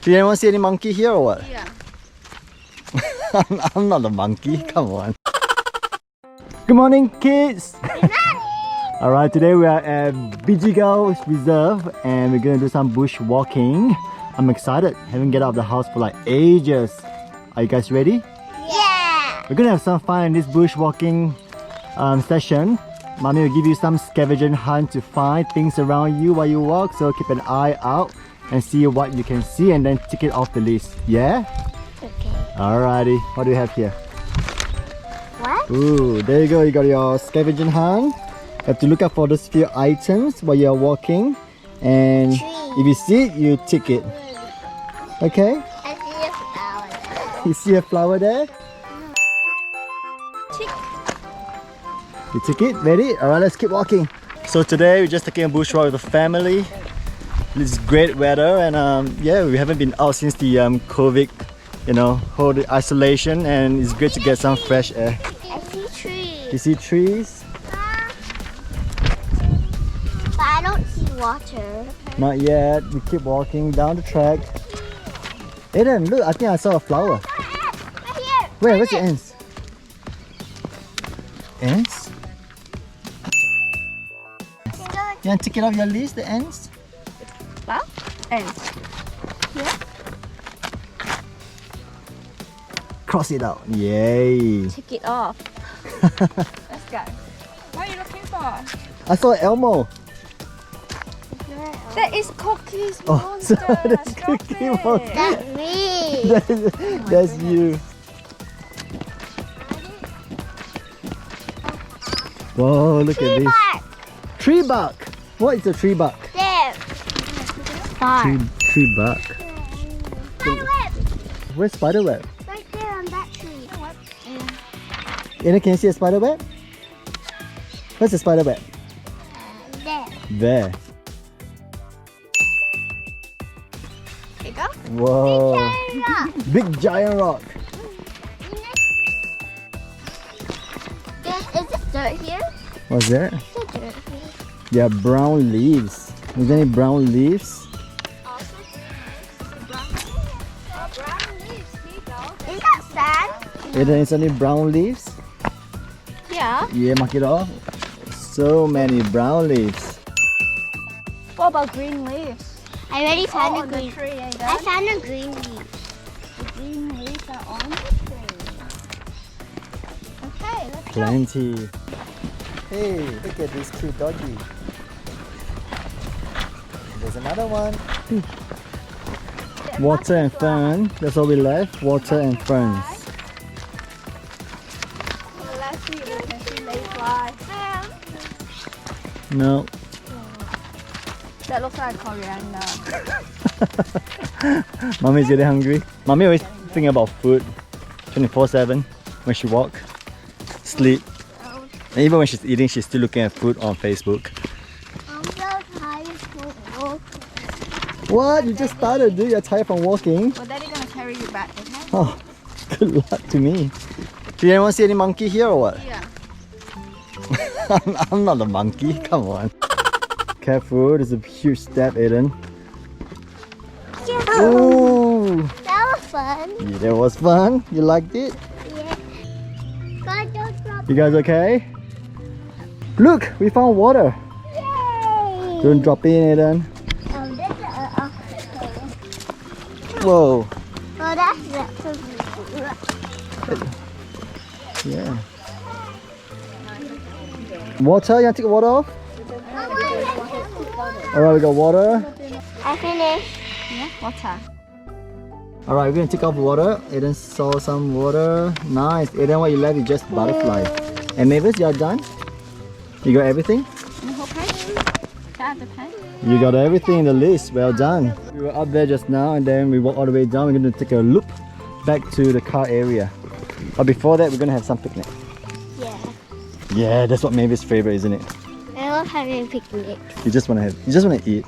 Do you want to see any monkey here or what? Yeah. I'm not a monkey, come on. Good morning, kids! Alright, today we are at Bijigal Reserve and we're gonna do some bush walking. I'm excited, haven't get out of the house for like ages. Are you guys ready? Yeah! We're gonna have some fun in this bush walking session. Mommy will give you some scavenging hunt to find things around you while you walk, so keep an eye out and see what you can see and then tick it off the list. Yeah? Okay. Alrighty, what do we have here? What? Ooh, there you go, you got your scavenging hunt. You have to look out for those few items while you're walking, and if you see it, you tick it. Okay? I see a flower there. You see a flower there? Tick. You tick it? Ready? Alright, let's keep walking. So today we're just taking a bush walk with the family. It's great weather and yeah, we haven't been out since the COVID, you know, whole isolation, and it's great to get some fresh air. I see trees. You see trees? But I don't see water. Not yet. We keep walking down the track. Aiden, look, I think I saw a flower. Right here. Where? Where's the ants? Ants? You want to tick it off your list, the ants? Well, ants. Cross it out. Yay. Take it off. Let's go. What are you looking for? I saw Elmo. That is Cookie's Oh, monster. so that's Stop Cookie it. Monster. That's me. That's you. Whoa, look at this. Bark. Tree bark. What is a tree bark? There. Bark. Tree bark. Spiderweb. Where's spider web? Right there on that tree. Anna, can you see a spider web? Where's the spider web? There. There. Here you go. Whoa. Rock. Big giant rock. Is this dirt here? What's that? Is there dirt here? There are brown leaves. Is there any brown leaves? Is that sand? Is there any brown leaves? Yeah. Yeah, mark it off. So many brown leaves. What about green leaves? I already found a on the green. tree, ain't I it? found a green leaf. The green leaves are on the tree. Okay, let's go. Plenty. Hey, look at this cute doggy. There's another one. Water and fern. That's all we left. Water and ferns. Let's see if we can see mayfly. No. That looks like coriander. Mommy's getting hungry. Mommy always thinking about food 24/7 when she walk, sleep. And even when she's eating, she's still looking at food on Facebook. I'm so tired from walking. What? You just started, dude. You're tired from walking. Well, Daddy gonna carry you back, okay? Oh, good luck to me. Do you want to see any monkey here or what? Yeah. I'm not a monkey, come on. Careful, there's a huge step, Aiden. Ooh, That was fun. yeah, that was fun. You liked it? Yeah. God, don't drop. You guys okay? Look, we found water. Yay! Don't drop in, Aiden. Whoa. Oh, that's Yeah. Water, you want to take the water off? Alright, we got water. I finished. Yeah, water. Alright, we're gonna take off water. Aiden saw some water. Nice. Aiden, what you left is just butterfly. And Mavis, you're done? You got everything? The whole pen? That the pen? You got everything in the list. Well done. We were up there just now and then we walked all the way down. We're gonna take a loop back to the car area. But before that, we're gonna have some picnic. Yeah. Yeah, that's what Mavis' favorite, isn't it? I love having picnics. You just wanna eat.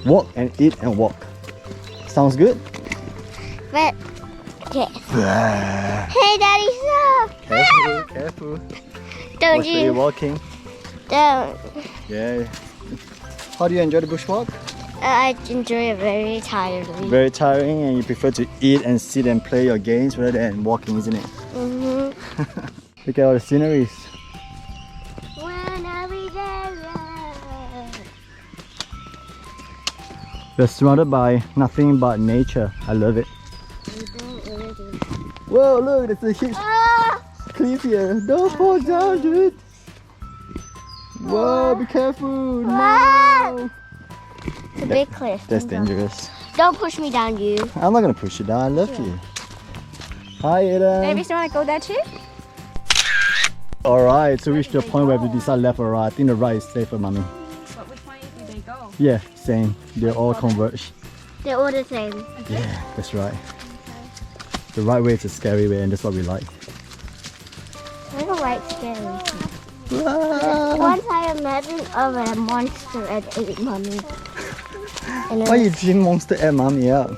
Walk and eat and walk. Sounds good? But, yes. Hey, Daddy, stop! Careful, careful. Don't Watch where you're you? walking. Don't. Yeah. How do you enjoy the bushwalk? I enjoy it very tiredly. Very tiring, and you prefer to eat and sit and play your games rather than walking, isn't it? Mm-hmm. Look at all the sceneries. When are we there? We're surrounded by nothing but nature. I love it. Whoa, look, there's a huge Ah! cliff here. Don't fall down, dude. Whoa, be careful. No. It's a big cliff. That's dangerous. Don't push me down, you. I'm not gonna push you down. I love you. Hi, Eden. Maybe you want to go there too? Alright, so we reached the point where we decide left or right. I think the right is safer, mommy. But which way do they go? Yeah, same. They all converge. They're all the same. Yeah, that's right. The right way is a scary way, and that's what we like. I don't like scary. Ah. Once I imagined of a monster and ate mommy. And Why you dream monster ate mommy up?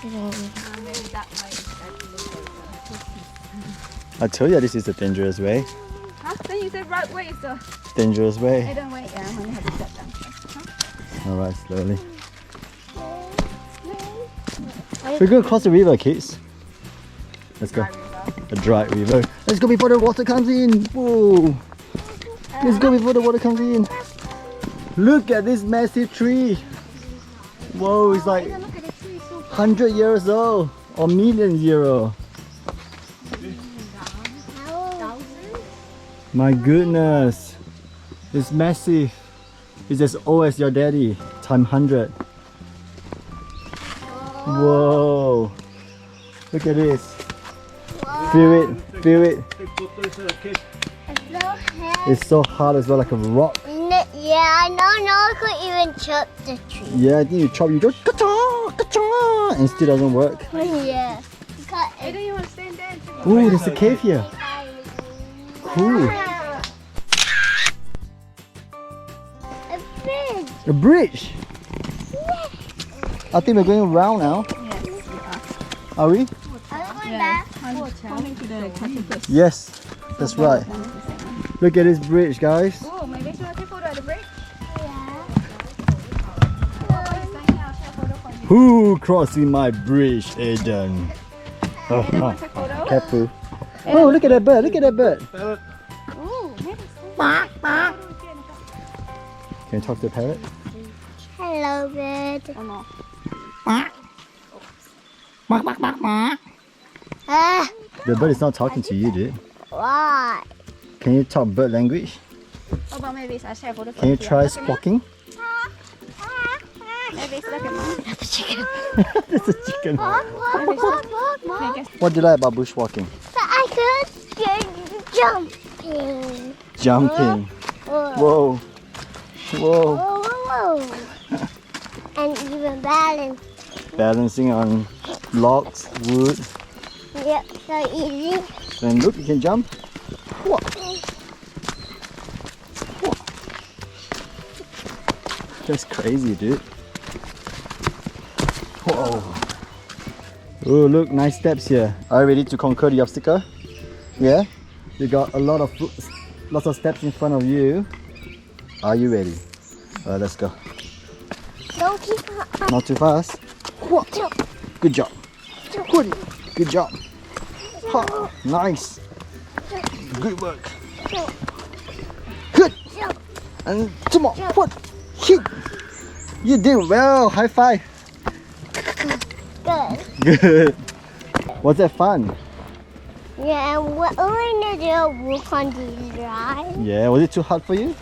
Maybe that way. I told you this is a dangerous way. Huh? Then you said right way, so Dangerous I way. don't wait. Yeah, I'm gonna have to step down first. Alright, slowly. We're gonna cross the river, kids. Let's go. A dry river. Let's go before the water comes in. Whoa. Let's go before the water comes in. Look at this massive tree. Whoa, it's like 100 years old or million years old. My goodness. It's massive. It's as old as your daddy, times 100. Whoa. Look at this. Feel it, feel it. It's so hard as well, like a rock. Yeah, I know. No one could even chop the tree. Yeah, I think you chop, you go ka-cha, ka-cha, and it still doesn't work. Yeah. Hey, do you want to stand there? Ooh, there's a cave here. Cool. A bridge. A bridge. I think we're going around now. Yes, we are. Are we? Are we going Yeah. back? Coming to the coffee place. Yes, that's right. Look at this bridge, guys. Oh, maybe you want to take photo at the break? Yeah. Who crossing my bridge, Aiden? Oh, Take photo? careful. Oh, look at that bird, look at that bird. Ooh, maybe Can you talk to the parrot? Hello, bird. so. No. Ah, The bird is not talking to you, dude. why? Can you talk bird language? Oh, but maybe I share photo. Can you try squawking? Maybe look at mom. That's a chicken. It's a chicken. Walk. What do you like about bushwalking? But I could jumping. Jumping. Whoa. Whoa. Whoa. Whoa. And even balance. Balancing on logs, wood. Yep, so easy. And look, you can jump. Whoa. Whoa. That's crazy, dude. Whoa. Oh, look, nice steps here. Are you ready to conquer the obstacle? Yeah? You got a lot of lots of steps in front of you. Are you ready? Let's go. Don't keep Not too fast. Whoa. Good job. Good job. Ha. Nice. Good work. Good. And two more. What? Hit. You did well. High five. Good. Good. Was that fun? Yeah, and we're going to walk on these rides. Yeah. Was it too hard for you?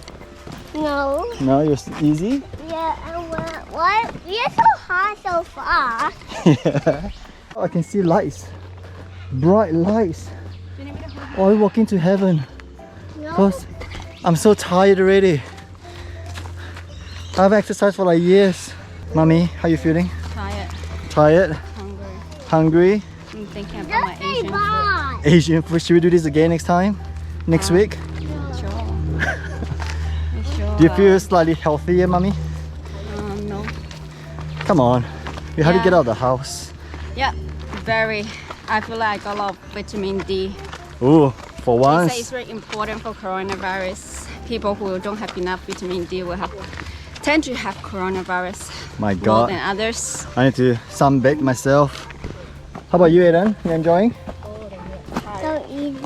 No. No, it was easy. Yeah, and why? You're so hard so far. Yeah. I can see lights. Bright lights. Oh, we're walking to heaven. No. Cause I'm so tired already. I've exercised for like years. Mommy, how you feeling? Tired, Tired? hungry. Hungry? I'm thinking about my Just say Asian food. bye. Asian food. Should we do this again next time? Next week? Sure. Sure. Do you feel slightly healthier, Mommy? No. Come on. We have to Yeah. get out of the house. Yeah, very. I feel like a lot of vitamin D. Ooh, for They say it's once. very important for coronavirus. People who don't have enough vitamin D will have tend to have coronavirus My more God. than others. I need to sunbake myself. How about you, Aiden? You enjoying? So easy.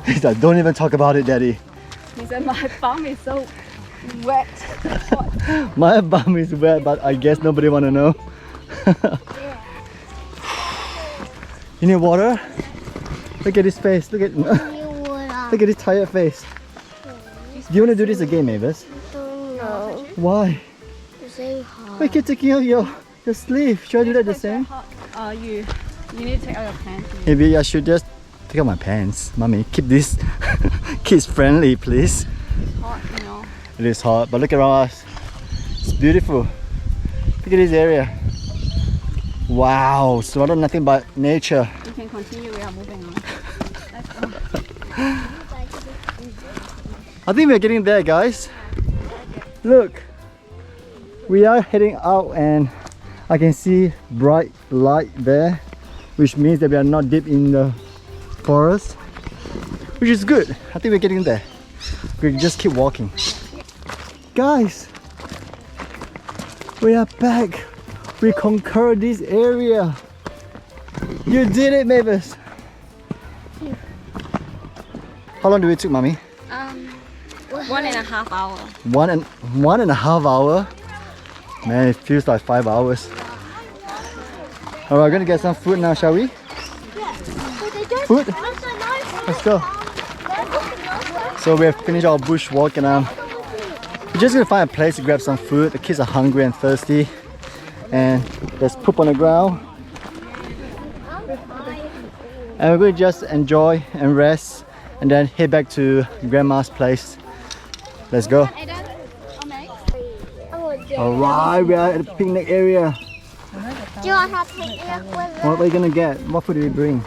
He's like, don't even talk about it, Daddy. He said my bum is so wet. My bum is wet, but I guess nobody wanna know. You need water? Look at his face. Look at his tired face. Do you wanna do this again, Mavis? No. Why? It's very hard. Why keep taking out your sleeve? Should I do that the same? You need to take out your pants. Maybe I should just take out my pants. Mommy, keep this kids friendly, please. It's hot, you know. It is hot, but look around us. It's beautiful. Look at this area. Wow, surrounded nothing but nature. You can continue, we are moving on. Let's go. I think we're getting there, guys. Look, we are heading out and I can see bright light there, which means that we are not deep in the forest, which is good. I think we're getting there. We can just keep walking. Guys, we are back. We conquered this area. You did it, Mavis. How long do it took, Mommy? 1.5 hours. One and a half hour. Man, it feels like 5 hours. Alright, we're gonna get some food now, shall we? Food? Let's go. So we have finished our bush walk and we're just gonna find a place to grab some food. The kids are hungry and thirsty. And there's poop on the ground. And we're gonna just enjoy and rest and then head back to Grandma's place. Let's go. Alright, we are at the picnic area. Do you want to picnic with us? What are you gonna get? What food did we bring?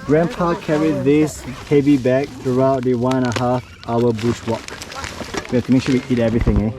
Grandpa carried this heavy bag throughout the 1.5 hour bush walk. We have to make sure we eat everything, eh?